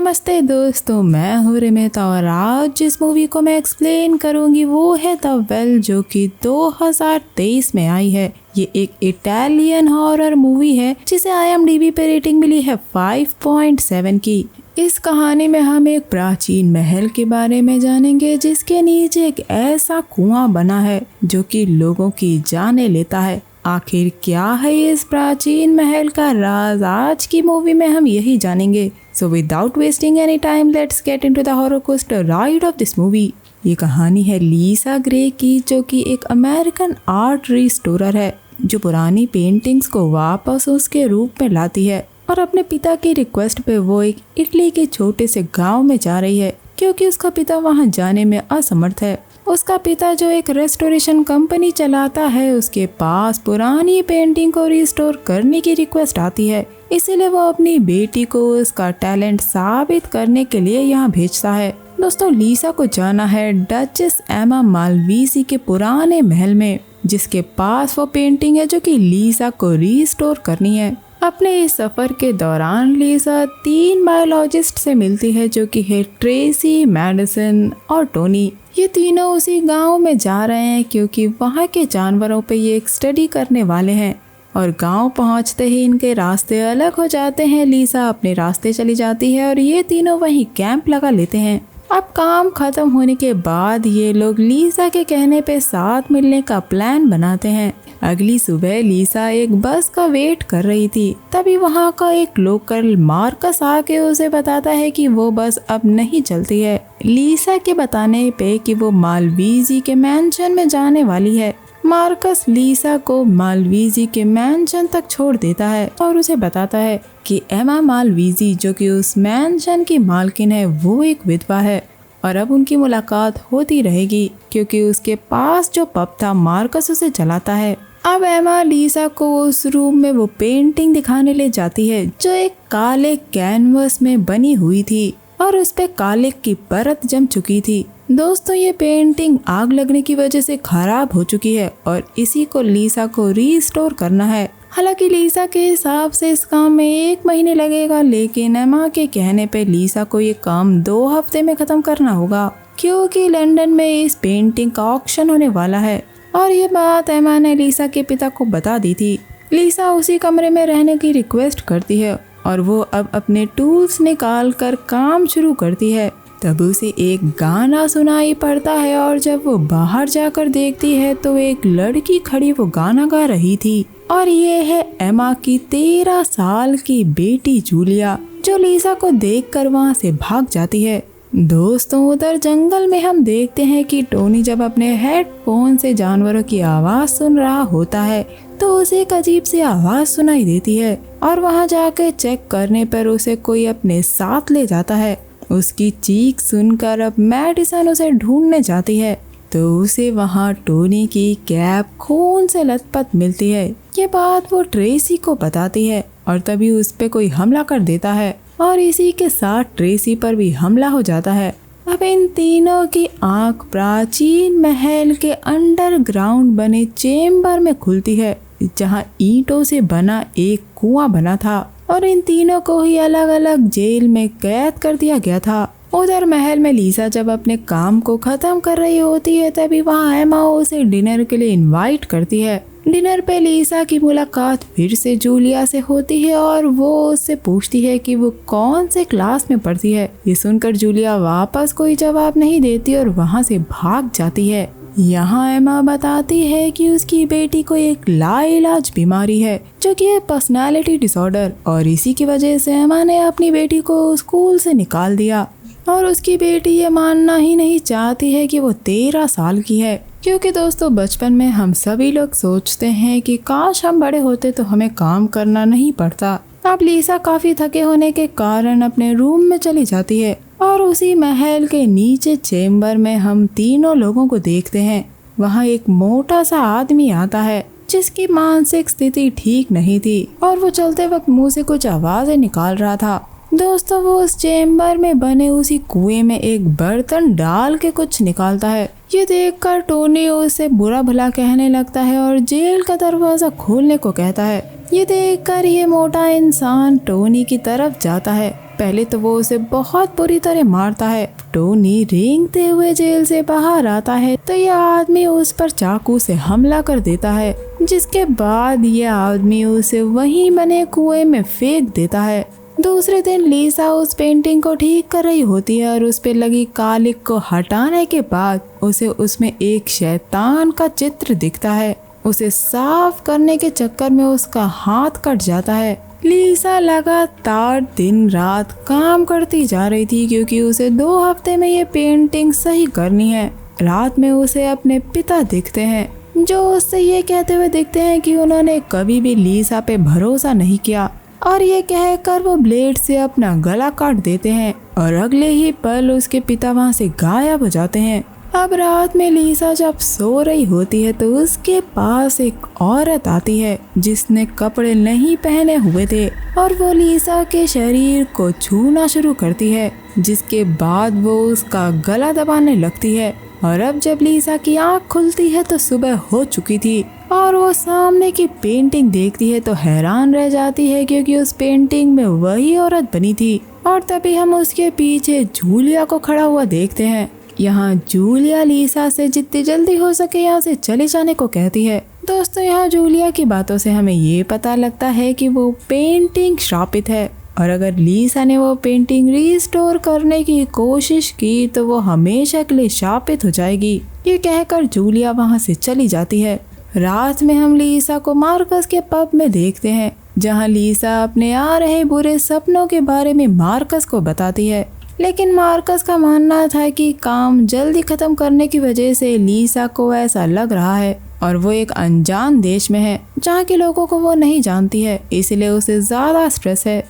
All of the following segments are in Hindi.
नमस्ते दोस्तों, मैं हूँ रिमिता और आज जिस मूवी को मैं एक्सप्लेन करूँगी वो है द वेल, जो कि 2023 में आई है। ये एक इटालियन हॉरर मूवी है जिसे IMDb पे रेटिंग मिली है 5.7 की। इस कहानी में हम एक प्राचीन महल के बारे में जानेंगे जिसके नीचे एक ऐसा कुआं बना है जो कि लोगों की जानें लेता है। आखिर क्या है इस प्राचीन महल का राज, आज की मूवी में हम यही जानेंगे। So without wasting any time, let's get into the horror coaster ride of this movie। ये कहानी है लीसा ग्रे की, जो कि एक अमेरिकन आर्ट रिस्टोरर है जो पुरानी पेंटिंग्स को वापस उसके रूप में लाती है। और अपने पिता की रिक्वेस्ट पे वो एक इटली के छोटे से गांव में जा रही है क्योंकि उसका पिता वहां जाने में असमर्थ है। उसका पिता जो एक रेस्टोरेशन कंपनी चलाता है, उसके पास पुरानी पेंटिंग को रिस्टोर करने की रिक्वेस्ट आती है, इसीलिए वो अपनी बेटी को उसका टैलेंट साबित करने के लिए यहाँ भेजता है। दोस्तों, लीसा को जाना है डचेस एमा मालवीसी के पुराने महल में, जिसके पास वो पेंटिंग है जो कि लीसा को रिस्टोर करनी है। अपने इस सफर के दौरान लीसा 3 बायोलॉजिस्ट से मिलती है जो कि है ट्रेसी, मैडिसन और टोनी। ये तीनों उसी गांव में जा रहे हैं क्योंकि वहाँ के जानवरों पे ये एक स्टडी करने वाले हैं। और गांव पहुँचते ही इनके रास्ते अलग हो जाते हैं। लीसा अपने रास्ते चली जाती है और ये तीनों वहीं कैंप लगा लेते हैं। अब काम खत्म होने के बाद ये लोग लीसा के कहने पे साथ मिलने का प्लान बनाते हैं। अगली सुबह लीसा एक बस का वेट कर रही थी, तभी वहाँ का एक लोकल मार्कस आके उसे बताता है कि वो बस अब नहीं चलती है। लीसा के बताने पे कि वो मालवीजी के मैंशन में जाने वाली है। मार्कस लीसा को मालवीजी के मैंशन तक छोड़ देता है और उसे बताता है कि एमा मालवीजी, जो कि उस मैंशन की मालकिन है, वो एक विधवा है और अब उनकी मुलाकात होती रहेगी क्योंकि उसके पास जो पब था मार्कस उसे चलाता है। अब एमा लीसा को उस रूम में वो पेंटिंग दिखाने ले जाती है जो एक काले कैनवस में बनी हुई थी और उस पे काले की परत जम चुकी थी। दोस्तों, ये पेंटिंग आग लगने की वजह से खराब हो चुकी है और इसी को लीसा को रीस्टोर करना है। हालांकि लीसा के हिसाब से इस काम में 1 महीने लगेगा, लेकिन एमा के कहने पे लीसा को ये काम 2 हफ्ते में खत्म करना होगा क्योंकि लंदन में इस पेंटिंग का ऑक्शन होने वाला है। और ये बात एमा ने लीसा के पिता को बता दी थी। लीसा उसी कमरे में रहने की रिक्वेस्ट करती है और वो अब अपने टूल्स निकाल कर काम शुरू करती है। तब उसे एक गाना सुनाई पड़ता है और जब वो बाहर जाकर देखती है तो एक लड़की खड़ी वो गाना गा रही थी और ये है एमा की 13 साल की बेटी जूलिया, जो लीसा को देखकर वहाँ से भाग जाती है। दोस्तों, उधर जंगल में हम देखते हैं कि टोनी जब अपने हेडफोन से जानवरों की आवाज सुन रहा होता है तो उसे एक अजीब सी आवाज सुनाई देती है और वहाँ जाकर चेक करने पर उसे कोई अपने साथ ले जाता है। उसकी चीख सुनकर अब मैडिसन उसे ढूंढने जाती है तो उसे वहाँ टोनी की कैप खून से लथपथ मिलती है। ये बात वो ट्रेसी को बताती है और तभी उस पे कोई हमला कर देता है और इसी के साथ ट्रेसी पर भी हमला हो जाता है। अब इन तीनों की आंख प्राचीन महल के अंडरग्राउंड बने चेम्बर में खुलती है जहाँ ईंटों से बना एक कुआं बना था और इन तीनों को ही अलग अलग जेल में कैद कर दिया गया था। उधर महल में लीसा जब अपने काम को खत्म कर रही होती है तभी वहाँ एमा उसे डिनर के लिए इनवाइट करती है। डिनर पे लीसा की मुलाकात फिर से जूलिया से होती है और वो उससे पूछती है कि वो कौन से क्लास में पढ़ती है। ये सुनकर जूलिया वापस कोई जवाब नहीं देती और वहाँ से भाग जाती है। यहाँ एमा बताती है कि उसकी बेटी को एक लाइलाज बीमारी है जो कि है पर्सनालिटी डिसऑर्डर और इसी की वजह से एमा ने अपनी बेटी को स्कूल से निकाल दिया। और उसकी बेटी ये मानना ही नहीं चाहती है कि वो 13 साल की है क्योंकि दोस्तों, बचपन में हम सभी लोग सोचते हैं कि काश हम बड़े होते तो हमें काम करना नहीं पड़ता। अब लीसा काफी थके होने के कारण अपने रूम में चली जाती है और उसी महल के नीचे चेम्बर में हम तीनों लोगों को देखते हैं। वहाँ एक मोटा सा आदमी आता है जिसकी मानसिक स्थिति ठीक नहीं थी और वो चलते वक्त मुंह से कुछ आवाजें निकाल रहा था। दोस्तों, वो उस चेम्बर में बने उसी कुएं में एक बर्तन डाल के कुछ निकालता है। ये देखकर टोनी उसे बुरा भला कहने लगता है और जेल का दरवाजा खोलने को कहता है। ये देखकर ये मोटा इंसान टोनी की तरफ जाता है पहले तो वो उसे बहुत बुरी तरह मारता है। टोनी रेंगते हुए जेल से बाहर आता है तो यह आदमी उस पर चाकू से हमला कर देता है, जिसके बाद यह आदमी उसे वहीं बने कुएं में फेंक देता है। दूसरे दिन लीसा उस पेंटिंग को ठीक कर रही होती है और उस पे लगी कालिक को हटाने के बाद उसे उसमें एक शैतान का चित्र दिखता है। उसे साफ करने के चक्कर में उसका हाथ कट जाता है। लीसा लगातार दिन रात काम करती जा रही थी क्योंकि उसे 2 हफ्ते में ये पेंटिंग सही करनी है। रात में उसे अपने पिता दिखते हैं जो उससे ये कहते हुए दिखते हैं कि उन्होंने कभी भी लीसा पे भरोसा नहीं किया, और ये कहकर वो ब्लेड से अपना गला काट देते हैं और अगले ही पल उसके पिता वहाँ से गायब हो जाते हैं। अब रात में लीसा जब सो रही होती है तो उसके पास एक औरत आती है जिसने कपड़े नहीं पहने हुए थे और वो लीसा के शरीर को छूना शुरू करती है, जिसके बाद वो उसका गला दबाने लगती है। और अब जब लीसा की आँख खुलती है तो सुबह हो चुकी थी और वो सामने की पेंटिंग देखती है तो हैरान रह जाती है क्योंकि उस पेंटिंग में वही औरत बनी थी। और तभी हम उसके पीछे जूलिया को खड़ा हुआ देखते हैं। यहाँ जूलिया लीसा से जितनी जल्दी हो सके यहाँ से चले जाने को कहती है। दोस्तों, यहाँ जूलिया की बातों से हमें ये पता लगता है कि वो पेंटिंग श्रापित है और अगर लीसा ने वो पेंटिंग रिस्टोर करने की कोशिश की तो वो हमेशा के लिए शापित हो जाएगी। ये कहकर जूलिया वहाँ से चली जाती है। रात में हम लीसा को मार्कस के पब में देखते हैं जहाँ लीसा अपने आ रहे बुरे सपनों के बारे में मार्कस को बताती है, लेकिन मार्कस का मानना था कि काम जल्दी खत्म करने की वजह से लीसा को ऐसा लग रहा है और वो एक अनजान देश में है जहाँ के लोगों को वो नहीं जानती है, इसलिए उसे ज्यादा स्ट्रेस है।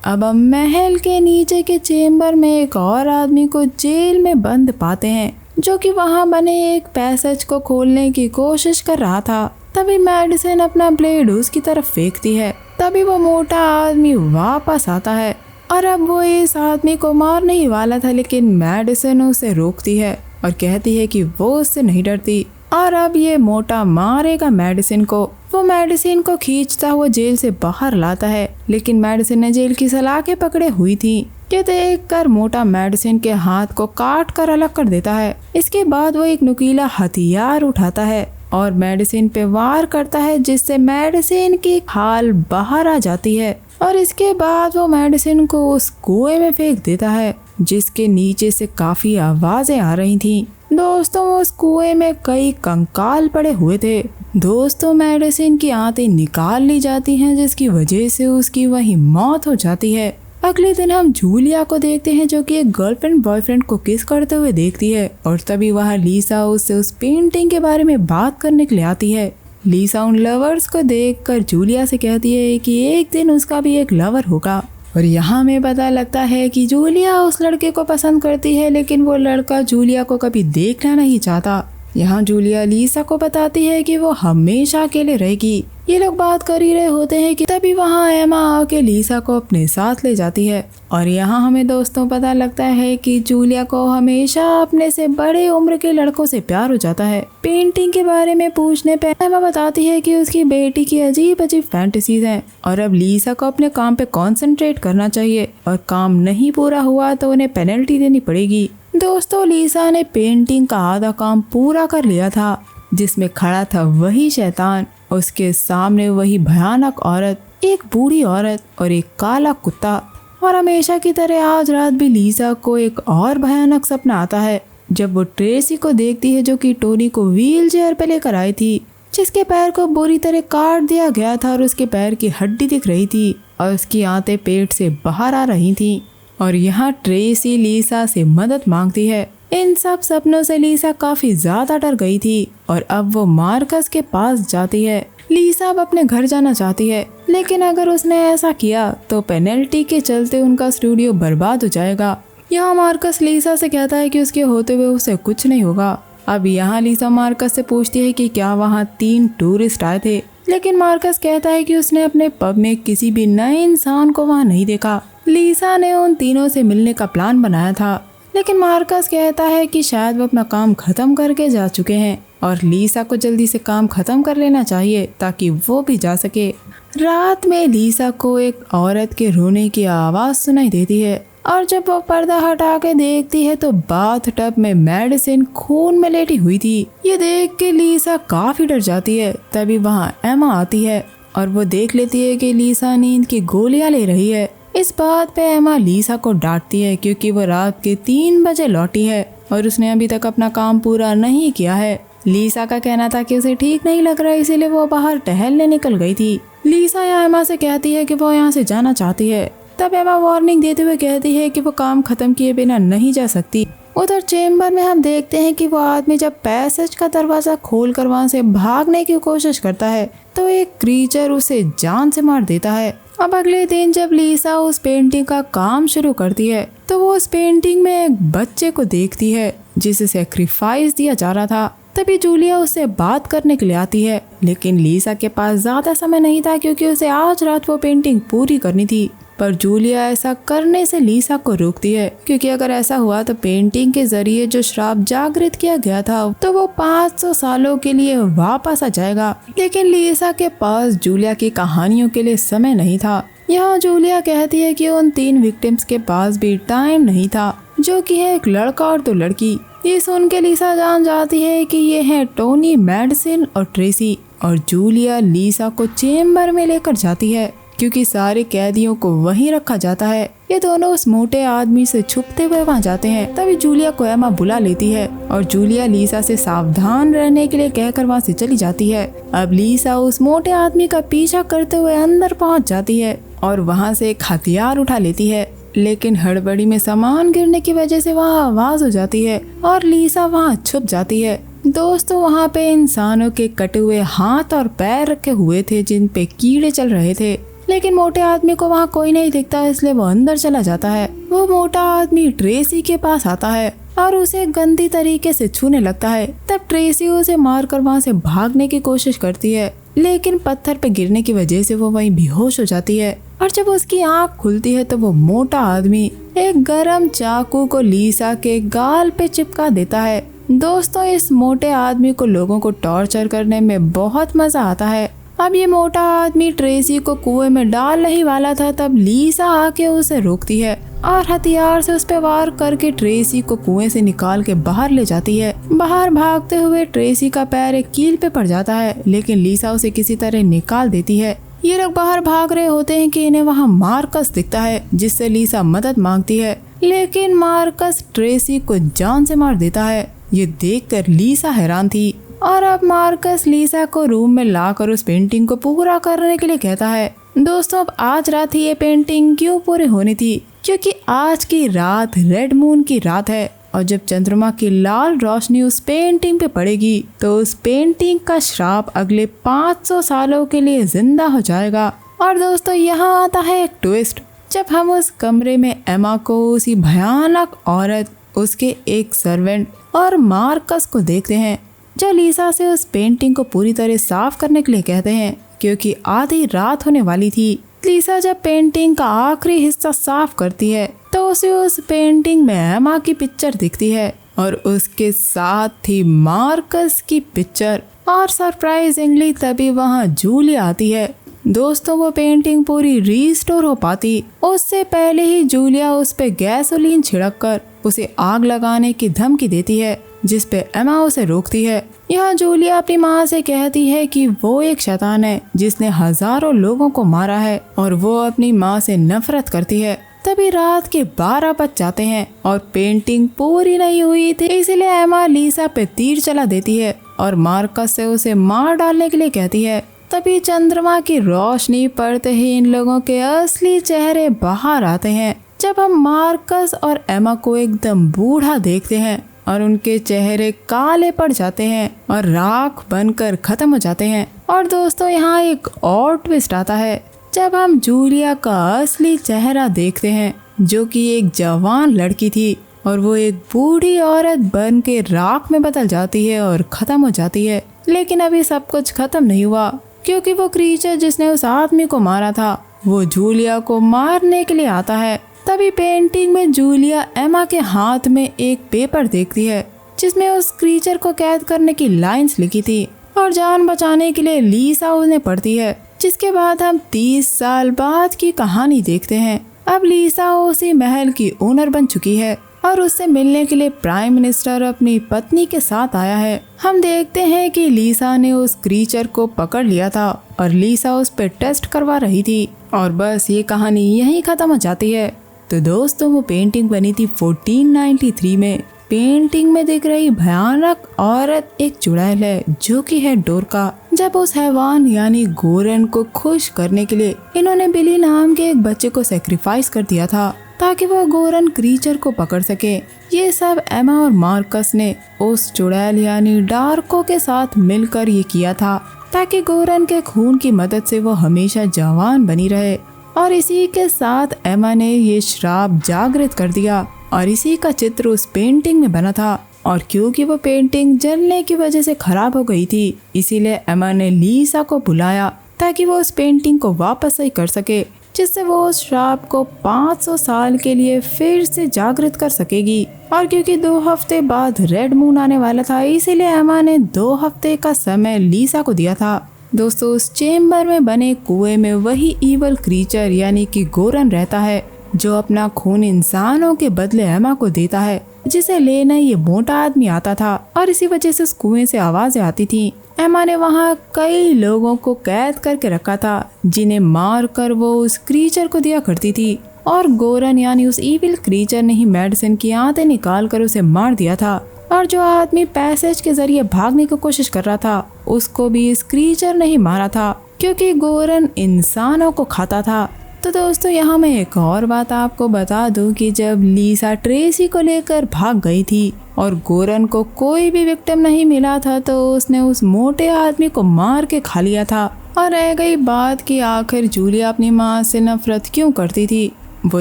अब हम महल के नीचे के चेम्बर में एक और आदमी को जेल में बंद पाते हैं जो कि वहाँ बने एक पैसेज को खोलने की कोशिश कर रहा था। तभी मेडिसिन अपना ब्लेड उसकी तरफ फेंकती है। तभी वो मोटा आदमी वापस आता है और अब वो इस आदमी को मारने ही वाला था, लेकिन मेडिसिन उसे रोकती है और कहती है कि वो उससे नहीं डरती और अब ये मोटा मारेगा मेडिसिन को। वो मेडिसिन को खींचता हुआ जेल से बाहर लाता है, लेकिन मेडिसिन ने जेल की सलाखें पकड़े हुई थी। ये देखकर मोटा मेडिसिन के हाथ को काट कर अलग कर देता है। इसके बाद वो एक नुकीला हथियार उठाता है और मेडिसिन पे वार करता है, जिससे मेडिसिन की खाल बाहर आ जाती है और इसके बाद वो मेडिसिन को उस कुएं में फेंक देता है जिसके नीचे से काफी आवाजें आ रही थी। दोस्तों, उस कुएं में कई कंकाल पड़े हुए थे। दोस्तों, मेडिसिन की आंतें निकाल ली जाती हैं जिसकी वजह से उसकी वही मौत हो जाती है। अगले दिन हम जूलिया को देखते हैं जो कि एक गर्लफ्रेंड बॉयफ्रेंड को किस करते हुए देखती है और तभी वहाँ लीसा उससे उस पेंटिंग के बारे में बात करने के लिए आती है। लीसा उन लवर्स को देखकर जूलिया से कहती है कि एक दिन उसका भी एक लवर होगा और यहाँ हमें पता लगता है कि जूलिया उस लड़के को पसंद करती है, लेकिन वो लड़का जूलिया को कभी देखना नहीं चाहता। यहाँ जूलिया लीसा को बताती है कि वो हमेशा अकेले रहेगी। ये लोग बात कर ही रहे होते हैं कि तभी वहाँ एमा आके लीसा को अपने साथ ले जाती है और यहाँ हमें दोस्तों पता लगता है कि जूलिया को हमेशा अपने से बड़े उम्र के लड़कों से प्यार हो जाता है। पेंटिंग के बारे में पूछने पे एमा बताती है कि उसकी बेटी की अजीब अजीब फैंटेसीज हैं और अब लीसा को अपने काम पे कंसंट्रेट करना चाहिए और काम नहीं पूरा हुआ तो उन्हें पेनल्टी देनी पड़ेगी। दोस्तों, लीसा ने पेंटिंग का आधा काम पूरा कर लिया था जिसमें खड़ा था वही शैतान, उसके सामने वही भयानक औरत, एक बूढ़ी औरत और एक काला कुत्ता। और हमेशा की तरह आज रात भी लीसा को एक और भयानक सपना आता है जब वो ट्रेसी को देखती है जो कि टोनी को व्हील चेयर पे लेकर आई थी, जिसके पैर को बुरी तरह काट दिया गया था और उसके पैर की हड्डी दिख रही थी और उसकी आंतें पेट से बाहर आ रही थी। और यहाँ ट्रेसी लीसा से मदद मांगती है। इन सब सपनों से लीसा काफी ज्यादा डर गई थी और अब वो मार्कस के पास जाती है। लीसा अब अपने घर जाना चाहती है, लेकिन अगर उसने ऐसा किया तो पेनल्टी के चलते उनका स्टूडियो बर्बाद हो जाएगा। यहाँ मार्कस लीसा से कहता है कि उसके होते हुए उसे कुछ नहीं होगा। अब यहाँ लीसा मार्कस से पूछती है कि क्या वहाँ 3 टूरिस्ट आए थे, लेकिन मार्कस कहता है कि उसने अपने पब में किसी भी नए इंसान को वहाँ नहीं देखा। लीसा ने उन तीनों से मिलने का प्लान बनाया था, लेकिन मार्कस कहता है कि शायद वो अपना काम खत्म करके जा चुके हैं और लीसा को जल्दी से काम खत्म कर लेना चाहिए ताकि वो भी जा सके। रात में लीसा को एक औरत के रोने की आवाज सुनाई देती है और जब वो पर्दा हटा के देखती है तो बाथ टब में मेडिसिन खून में लेटी हुई थी। ये देख के लीसा काफी डर जाती है। तभी वहाँ एमा आती है और वो देख लेती है कि लीसा नींद की गोलियां ले रही है। इस बात पे एमा लीसा को डांटती है क्योंकि वो रात के 3 बजे लौटी है और उसने अभी तक अपना काम पूरा नहीं किया है। लीसा का कहना था कि उसे ठीक नहीं लग रहा है, इसीलिए वो बाहर टहलने निकल गई थी। लीसा यहाँ एमा से कहती है कि वो यहाँ से जाना चाहती है। तब एमा वार्निंग देते हुए कहती है कि वो काम खत्म किए बिना नहीं जा सकती। उधर चेम्बर में हम देखते हैं कि वो आदमी जब पैसेज का दरवाजा खोलकर वहाँ से भागने की कोशिश करता है तो एक क्रीचर उसे जान से मार देता है। अब अगले दिन जब लीसा उस पेंटिंग का काम शुरू करती है तो वो उस पेंटिंग में एक बच्चे को देखती है जिसे सैक्रिफाइस दिया जा रहा था। तभी जूलिया उससे बात करने के लिए आती है, लेकिन लीसा के पास ज्यादा समय नहीं था क्योंकि उसे आज रात वो पेंटिंग पूरी करनी थी। पर जूलिया ऐसा करने से लीसा को रोकती है क्योंकि अगर ऐसा हुआ तो पेंटिंग के जरिए जो श्राप जागृत किया गया था तो वो 500 सालों के लिए वापस आ जाएगा। लेकिन लीसा के पास जूलिया की कहानियों के लिए समय नहीं था। यहाँ जूलिया कहती है कि उन 3 विक्टिम्स के पास भी टाइम नहीं था, जो कि है एक लड़का और 2 लड़की। ये सुन के लीसा जान जाती है कि ये है टोनी, मेडिसिन और ट्रेसी। और जूलिया लीसा को चेम्बर में लेकर जाती है क्योंकि सारे कैदियों को वहीं रखा जाता है। ये दोनों उस मोटे आदमी से छुपते हुए वहाँ जाते हैं। तभी जूलिया को एमा बुला लेती है और जूलिया लीसा से सावधान रहने के लिए कहकर वहाँ से चली जाती है। अब लीसा उस मोटे आदमी का पीछा करते हुए अंदर पहुँच जाती है और वहाँ से एक हथियार उठा लेती है, लेकिन हड़बड़ी में सामान गिरने की वजह से वहाँ आवाज हो जाती है और लीसा वहाँ छुप जाती है। दोस्तों, वहाँ पे इंसानों के कटे हुए हाथ और पैर रखे हुए थे जिन पे कीड़े चल रहे थे, लेकिन मोटे आदमी को वहाँ कोई नहीं दिखता, इसलिए वो अंदर चला जाता है। वो मोटा आदमी ट्रेसी के पास आता है और उसे गंदी तरीके से छूने लगता है। तब ट्रेसी उसे मारकर वहाँ से भागने की कोशिश करती है, लेकिन पत्थर पे गिरने की वजह से वो वहीं बेहोश हो जाती है। और जब उसकी आंख खुलती है तो वो मोटा आदमी एक गरम चाकू को लीसा के गाल पे चिपका देता है। दोस्तों, इस मोटे आदमी को लोगों को टॉर्चर करने में बहुत मजा आता है। अब ये मोटा आदमी ट्रेसी को कुएं में डालने ही वाला था, तब लीसा आके उसे रोकती है और हथियार से उस पे वार करके ट्रेसी को कुएं से निकाल के बाहर ले जाती है। बाहर भागते हुए ट्रेसी का पैर एक कील पे पड़ जाता है, लेकिन लीसा उसे किसी तरह निकाल देती है। ये लोग बाहर भाग रहे होते हैं कि इन्हें वहाँ मार्कस दिखता है, जिससे लीसा मदद मांगती है, लेकिन मार्कस ट्रेसी को जान से मार देता है। ये देखकर लीसा हैरान थी और अब मार्कस लीसा को रूम में लाकर उस पेंटिंग को पूरा करने के लिए कहता है। दोस्तों, अब आज रात ही ये पेंटिंग क्यों पूरी होनी थी? क्योंकि आज की रात रेड मून की रात है और जब चंद्रमा की लाल रोशनी उस पेंटिंग पे पड़ेगी तो उस पेंटिंग का श्राप अगले 500 सालों के लिए जिंदा हो जाएगा। और दोस्तों, यहाँ आता है एक ट्विस्ट। जब हम उस कमरे में एमा को, उसी भयानक औरत, उसके एक सर्वेंट और मार्कस को देखते हैं जो लीसा से उस पेंटिंग को पूरी तरह साफ करने के लिए कहते हैं क्योंकि आधी रात होने वाली थी। लीसा जब पेंटिंग का आखिरी हिस्सा साफ करती है तो उसे उस पेंटिंग में एमा की पिक्चर दिखती है और उसके साथ ही मार्कस की पिक्चर। और सरप्राइजिंगली तभी वहाँ जूलिया आती है। दोस्तों, वो पेंटिंग पूरी रीस्टोर हो पाती उससे पहले ही जूलिया उस पे गैसोलीन छिड़ककर उसे आग लगाने की धमकी देती है, जिस पे एमा उसे रोकती है। यहाँ जूलिया अपनी माँ से कहती है कि वो एक शैतान है जिसने हजारों लोगों को मारा है और वो अपनी माँ से नफरत करती है। तभी रात के 12 बज जाते हैं और पेंटिंग पूरी नहीं हुई थी, इसलिए एमा लीसा पे तीर चला देती है और मार्कस से उसे मार डालने के लिए कहती है। तभी चंद्रमा की रोशनी पड़ते ही इन लोगों के असली चेहरे बाहर आते हैं। जब हम मार्कस और एमा को एकदम बूढ़ा देखते हैं और उनके चेहरे काले पड़ जाते हैं और राख बनकर खत्म हो जाते हैं। और दोस्तों, यहाँ एक और ट्विस्ट आता है जब हम जूलिया का असली चेहरा देखते हैं, जो कि एक जवान लड़की थी और वो एक बूढ़ी औरत बन के राख में बदल जाती है और खत्म हो जाती है। लेकिन अभी सब कुछ खत्म नहीं हुआ क्योंकि वो क्रीचर जिसने उस आदमी को मारा था वो जूलिया को मारने के लिए आता है। तभी पेंटिंग में जूलिया एमा के हाथ में एक पेपर देखती है जिसमें उस क्रीचर को कैद करने की लाइंस लिखी थी और जान बचाने के लिए लीसा उन्हें पढ़ती है। जिसके बाद हम 30 साल बाद की कहानी देखते हैं। अब लीसा उसी महल की ओनर बन चुकी है और उससे मिलने के लिए प्राइम मिनिस्टर अपनी पत्नी के साथ आया है। हम देखते हैं कि लीसा ने उस क्रीचर को पकड़ लिया था और लीसा उस पे टेस्ट करवा रही थी और बस ये कहानी यहीं खत्म हो जाती है। तो दोस्तों वो पेंटिंग बनी थी 1493 में। पेंटिंग में दिख रही भयानक औरत एक चुड़ैल है जो कि है डोरका। जब उस हैवान यानी गोरन को खुश करने के लिए इन्होंने बिली नाम के एक बच्चे को सेक्रीफाइस कर दिया था ताकि वो गोरन क्रीचर को पकड़ सके। ये सब एमा और मार्कस ने उस चुड़ैल यानी डार्को के साथ मिलकर ये किया था ताकि गोरन के खून की मदद से वो हमेशा जवान बनी रहे। और इसी के साथ एमा ने ये श्राप जागृत कर दिया और इसी का चित्र उस पेंटिंग में बना था। और क्योंकि वो पेंटिंग जलने की वजह से खराब हो गई थी, इसीलिए एमा ने लीसा को बुलाया ताकि वो उस पेंटिंग को वापस सही कर सके, जिससे वो उस श्राप को 500 साल के लिए फिर से जागृत कर सकेगी। और क्योंकि 2 हफ्ते बाद रेड मून आने वाला था, इसीलिए एमा ने 2 हफ्ते का समय लीसा को दिया था। दोस्तों उस चेम्बर में बने कुएं में वही ईवल क्रीचर यानी कि गोरन रहता है जो अपना खून इंसानों के बदले एमा को देता है, जिसे लेना ये मोटा आदमी आता था और इसी वजह से उस कुएं से आवाजें आती थी। एमा ने वहाँ कई लोगों को कैद करके रखा था जिन्हें मार कर वो उस क्रीचर को दिया करती थी। और गोरन यानी उस ईविल क्रीचर ने ही मेडिसिन की आंतें निकाल कर उसे मार दिया था। और जो आदमी पैसेज के जरिए भागने की कोशिश कर रहा था उसको भी इस क्रीचर ने ही मारा था क्योंकि गोरन इंसानों को खाता था। तो दोस्तों यहाँ मैं एक और बात आपको बता दूं कि जब लीसा ट्रेसी को लेकर भाग गई थी और गोरन को कोई भी विक्टिम नहीं मिला था तो उसने उस मोटे आदमी को मार के खा लिया था। और रह गई बात कि आखिर जूलिया अपनी माँ से नफरत क्यों करती थी, वो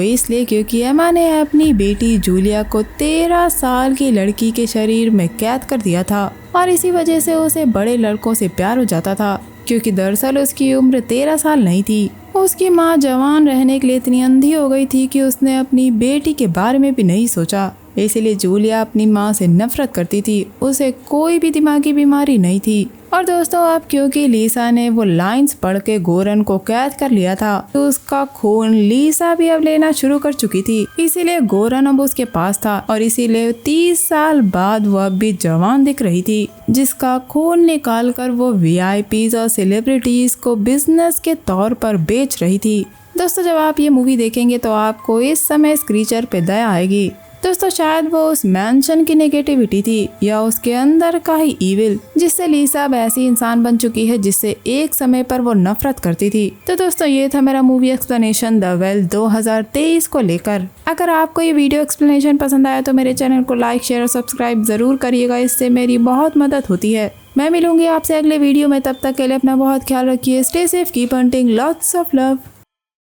इसलिए क्योंकि एमा ने अपनी बेटी जूलिया को 13 साल की लड़की के शरीर में कैद कर दिया था और इसी वजह से उसे बड़े लड़कों से प्यार हो जाता था क्योंकि दरअसल उसकी उम्र 13 साल नहीं थी। उसकी माँ जवान रहने के लिए इतनी अंधी हो गई थी कि उसने अपनी बेटी के बारे में भी नहीं सोचा। इसीलिए जूलिया अपनी माँ से नफरत करती थी, उसे कोई भी दिमागी बीमारी नहीं थी। और दोस्तों अब क्योंकि लीसा ने वो लाइंस पढ़ के गोरन को कैद कर लिया था तो उसका खून लीसा भी अब लेना शुरू कर चुकी थी, इसीलिए गोरन अब उसके पास था और इसीलिए 30 साल बाद वो अब भी जवान दिख रही थी, जिसका खून निकाल कर वो VIPs और सेलिब्रिटीज को बिजनेस के तौर पर बेच रही थी। दोस्तों जब आप ये मूवी देखेंगे तो आपको इस समय इस क्रीचर पे दया आएगी। दोस्तों शायद वो उस मैंशन की नेगेटिविटी थी या उसके अंदर का ही ईविल, जिससे लीसा अब ऐसी इंसान बन चुकी है जिससे एक समय पर वो नफरत करती थी। तो दोस्तों ये था मेरा मूवी एक्सप्लेनेशन द वेल 2023 को लेकर। अगर आपको ये वीडियो एक्सप्लेनेशन पसंद आया तो मेरे चैनल को लाइक शेयर और सब्सक्राइब जरूर करिएगा, इससे मेरी बहुत मदद होती है। मैं मिलूंगी आपसे अगले वीडियो में, तब तक के लिए अपना बहुत ख्याल रखिए। Stay safe, keep hunting, lots of love.